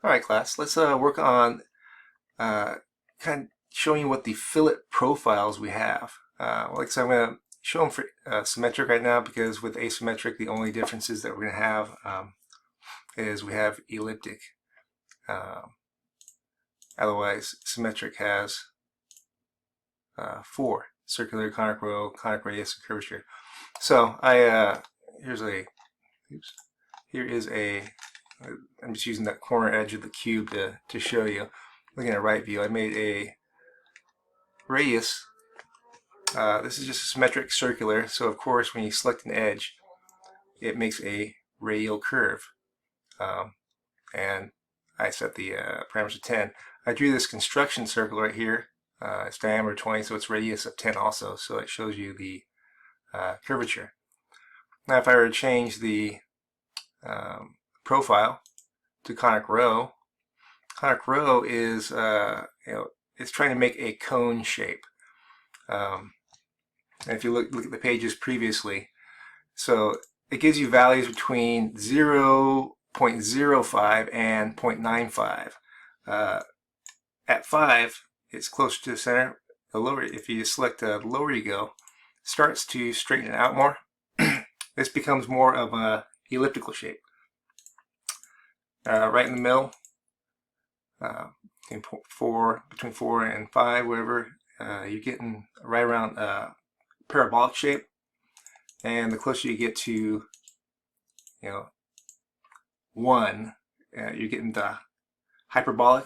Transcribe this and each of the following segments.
Alright class, let's work on kind of showing you what the fillet profiles we have. Like I said, I'm going to show them for symmetric right now because with asymmetric the only differences that we're going to have is we have elliptic. Otherwise symmetric has 4: circular, conic row, conic radius, and curvature. So here is a I'm just using that corner edge of the cube to show you. Looking at right view, I made a radius. This is just a symmetric circular, so of course when you select an edge it makes a radial curve. And I set the parameters to 10. I drew this construction circle right here. It's diameter 20, so it's radius of 10 also, so it shows you the curvature. Now if I were to change the profile to conic row is it's trying to make a cone shape. And if you look at the pages previously, so it gives you values between 0.05 and 0.95. At 5, it's closer to the center. The lower, if you select the lower you go, it starts to straighten it out more. This becomes more of a elliptical shape. Right in the middle, between 4 and 5, whatever, you're getting right around parabolic shape. And the closer you get to 1, you're getting the hyperbola.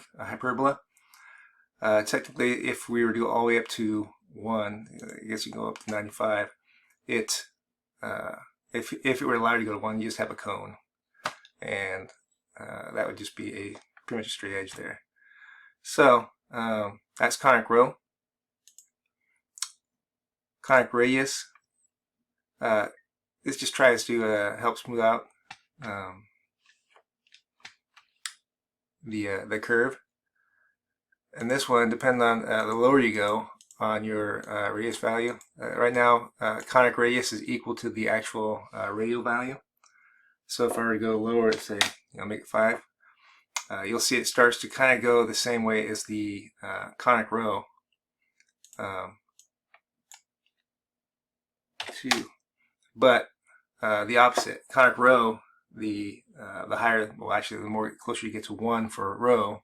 Technically, if we were to go all the way up to 1, I guess you can go up to 95. If it were allowed to go to 1, you just have a cone, and that would just be pretty much a straight edge there. So that's conic row. Conic radius. This just tries to help smooth out the curve. And this one, depending on the lower you go on your radius value. Right now, conic radius is equal to the actual radial value. So if I were to go lower, say, make it 5, you'll see it starts to kind of go the same way as the conic row. But the opposite, conic row, the higher, well actually the more closer you get to 1 for a row,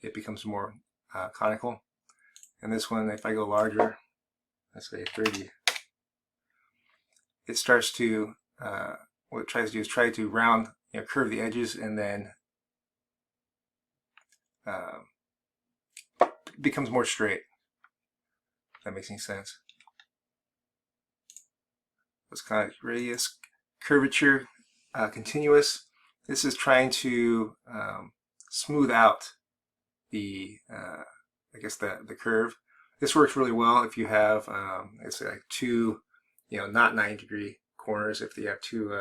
it becomes more conical. And this one, if I go larger, let's say 30, it starts to, what it tries to do is try to round, curve the edges, and then becomes more straight. If that makes any sense. That's conic radius. Curvature continuous. This is trying to smooth out the I guess the curve. This works really well if you have it's like 2 not 90-degree corners. If you have 2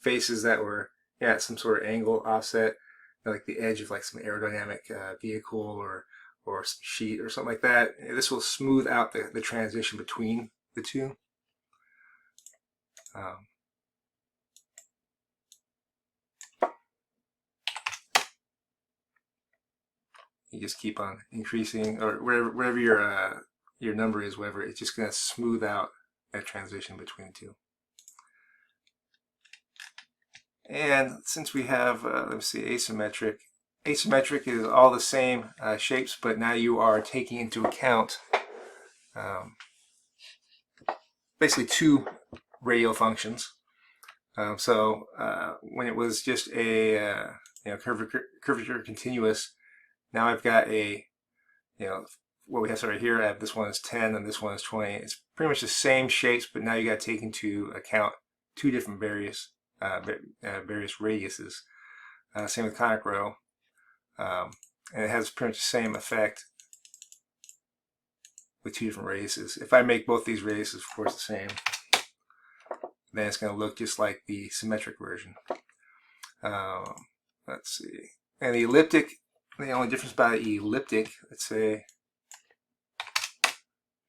faces that were at some sort of angle offset, like the edge of like some aerodynamic vehicle or some sheet or something like that. This will smooth out the transition between the two. You just keep on increasing, or wherever your number is, whatever, it's just going to smooth out that transition between the two. And since we have, let's see, asymmetric is all the same shapes, but now you are taking into account basically 2 radial functions. So when it was just a curvature continuous, now I've got a, what we have right here, I have this one is 10 and this one is 20. It's pretty much the same shapes, but now you got to take into account 2 different various radiuses. Same with conic row. And it has pretty much the same effect with 2 different radiuses. If I make both these radiuses, of course, the same, then it's going to look just like the symmetric version. Let's see. And the elliptic, the only difference about the elliptic, let's say,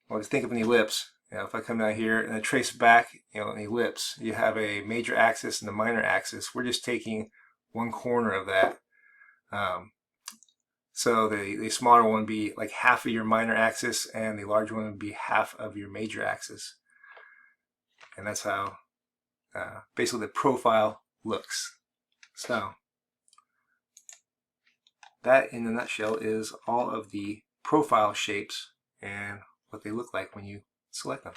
well, just think of an ellipse. If I come down here and I trace back, an ellipse, you have a major axis and a minor axis. We're just taking one corner of that. So the smaller one would be like half of your minor axis, and the larger one would be half of your major axis. And that's how basically the profile looks. So that in a nutshell is all of the profile shapes and what they look like when you select them.